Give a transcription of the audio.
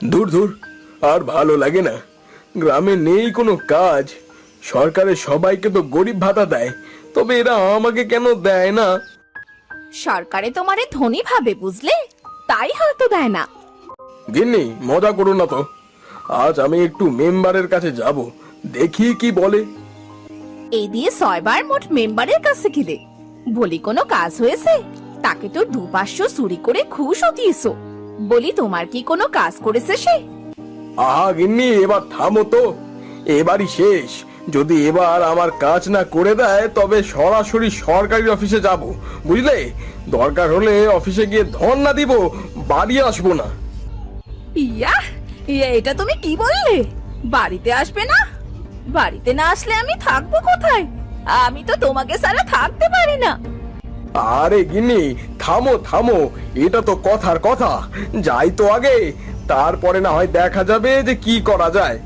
দূর দূর, আর ভালো লাগে না। গ্রামে নেই কোনো কাজ। সরকারের সবাইকে তো গরিব ভাতা দেয়, তবে এরা আমাকে কেন দেয় না? সরকারে তোমারে ধনী ভাবে, বুঝলে? তাই হয়তো দেয় না। গিন্নি, মজা করো না তো। আজ আমি একটু মেম্বারের কাছে যাব, দেখি কি বলে। এই দিয়ে 6 বার মোট মেম্বারের কাছে গেলে, বলি কোনো কাজ হয়েছে? তাকে তো 2-500 চুরি করে ঘুষও দিয়েছো। বলি তোমার কি কোনো কাজ করেছে সে? আহা গিন্নি, এবার থামো তো। এবারই শেষ। যদি এবার আমার কাজ না করে দেয় তবে সরাসরি সরকারি অফিসে যাব, বুঝলে? দরকার হলে অফিসে গিয়ে ধর্ণা দিব, বাড়ি আসবো না। ইয়া, এটা তুমি কি বললে? বাড়িতে আসবে না? বাড়িতে না আসলে আমি থাকবো কোথায়? আমি তো তোমাকে ছাড়া থাকতে পারি না। আরে গিন্নি, থামো থামো, এটা তো কথার কথা। যাই তো আগে, তারপরে না হয় দেখা যাবে যে কি করা যায়।